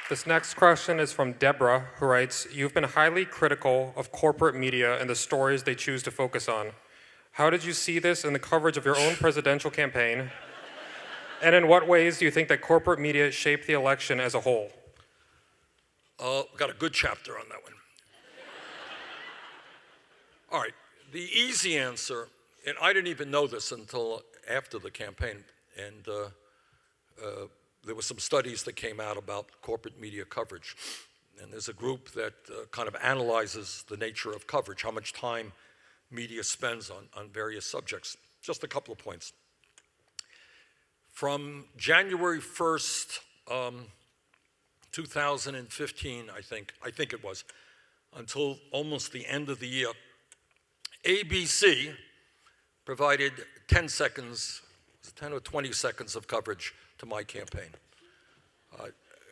This next question is from Deborah, who writes, "You've been highly critical of corporate media and the stories they choose to focus on. How did you see this in the coverage of your own presidential campaign? And in what ways do you think that corporate media shaped the election as a whole?" Got a good chapter on that one. All right, the easy answer, and I didn't even know this until after the campaign, and there were some studies that came out about corporate media coverage. And there's a group that kind of analyzes the nature of coverage, how much time media spends on various subjects. Just a couple of points. From January 1st, 2015, I think it was, until almost the end of the year, ABC provided 10 seconds, 10 or 20 seconds of coverage to my campaign.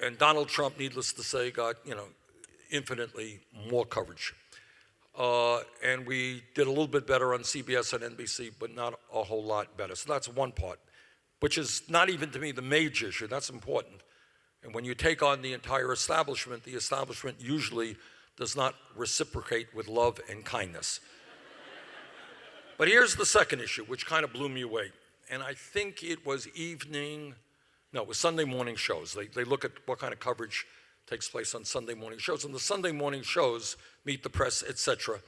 And Donald Trump, needless to say, got, infinitely more coverage. And we did a little bit better on CBS and NBC, but not a whole lot better. So that's one part, which is not even to me the major issue. That's important. And when you take on the entire establishment, the establishment usually does not reciprocate with love and kindness. But here's the second issue, which kind of blew me away. And I think it was it was Sunday morning shows. They look at what kind of coverage takes place on Sunday morning shows. And the Sunday morning shows, Meet the Press, etc.,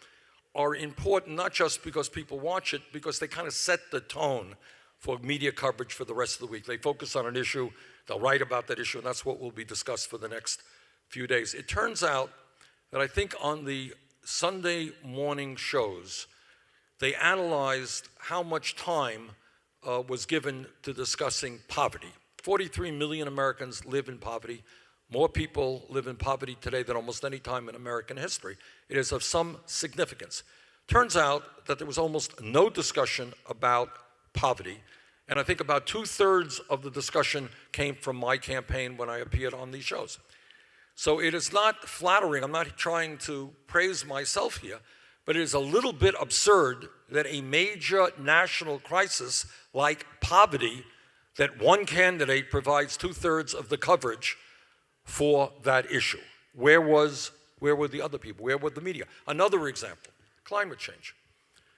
are important not just because people watch it, because they kind of set the tone for media coverage for the rest of the week. They focus on an issue, they'll write about that issue, and that's what will be discussed for the next few days. It turns out that I think on the Sunday morning shows, they analyzed how much time was given to discussing poverty. 43 million Americans live in poverty. More people live in poverty today than almost any time in American history. It is of some significance. Turns out that there was almost no discussion about poverty, and I think about 2/3 of the discussion came from my campaign when I appeared on these shows. So it is not flattering. I'm not trying to praise myself here, but it is a little bit absurd that a major national crisis like poverty, that one candidate provides 2/3 of the coverage for that issue. Where were the other people? Where were the media? Another example, climate change.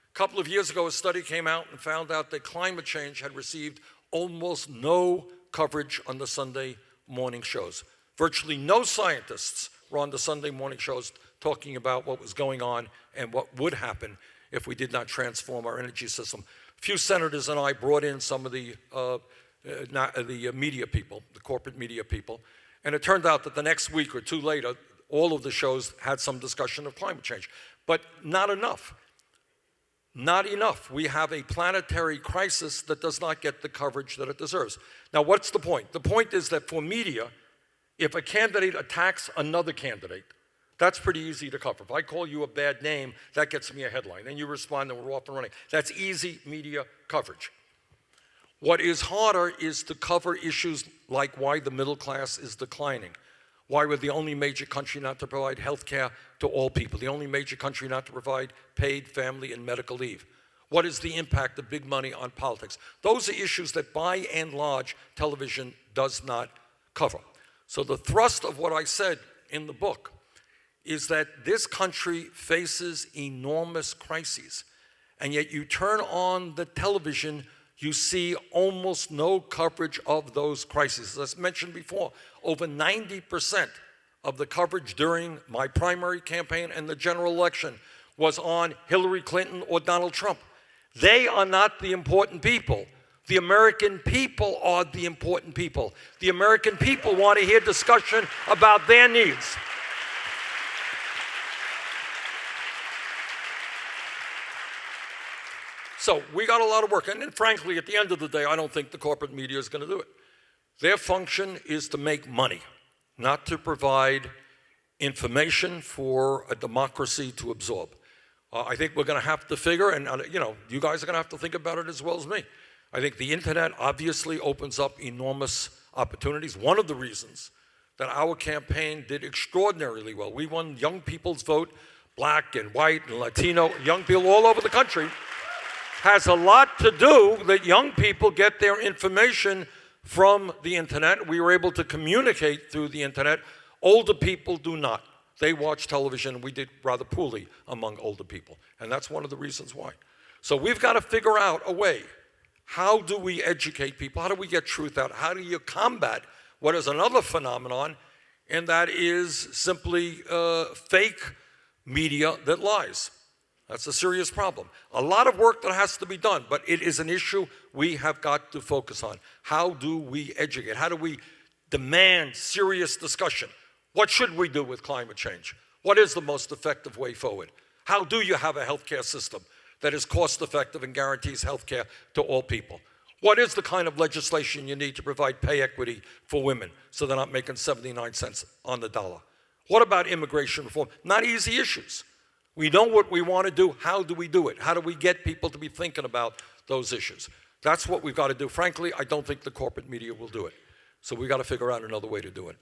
A couple of years ago, a study came out and found out that climate change had received almost no coverage on the Sunday morning shows. Virtually no scientists were on the Sunday morning shows talking about what was going on and what would happen if we did not transform our energy system. A few senators and I brought in some of the media people, the corporate media people, and it turned out that the next week or two later, all of the shows had some discussion of climate change. But not enough. Not enough. We have a planetary crisis that does not get the coverage that it deserves. Now, what's the point? The point is that for media, if a candidate attacks another candidate, that's pretty easy to cover. If I call you a bad name, that gets me a headline. Then you respond and we're off and running. That's easy media coverage. What is harder is to cover issues like why the middle class is declining, why we're the only major country not to provide health care to all people, the only major country not to provide paid family and medical leave. What is the impact of big money on politics? Those are issues that by and large television does not cover. So the thrust of what I said in the book is that this country faces enormous crises, and yet you turn on the television, you see almost no coverage of those crises. As mentioned before, over 90% of the coverage during my primary campaign and the general election was on Hillary Clinton or Donald Trump. They are not the important people. The American people are the important people. The American people want to hear discussion about their needs. So we got a lot of work, and then frankly, at the end of the day, I don't think the corporate media is going to do it. Their function is to make money, not to provide information for a democracy to absorb. I think we're going to have to figure, and you guys are going to have to think about it as well as me. I think the internet obviously opens up enormous opportunities. One of the reasons that our campaign did extraordinarily well, we won young people's vote, black and white and Latino, young people all over the country, has a lot to do that young people get their information from the internet. We were able to communicate through the internet Older people do not. They watch television, and we did rather poorly among older people. And that's one of the reasons why. So we've got to figure out a way. How do we educate people? How do we get truth out? How do you combat what is another phenomenon, and that is simply fake media that lies? That's a serious problem. A lot of work that has to be done, but it is an issue we have got to focus on. How do we educate? How do we demand serious discussion? What should we do with climate change? What is the most effective way forward? How do you have a healthcare system that is cost-effective and guarantees healthcare to all people? What is the kind of legislation you need to provide pay equity for women so they're not making 79 cents on the dollar? What about immigration reform? Not easy issues. We know what we want to do. How do we do it? How do we get people to be thinking about those issues? That's what we've got to do. Frankly, I don't think the corporate media will do it. So we've got to figure out another way to do it.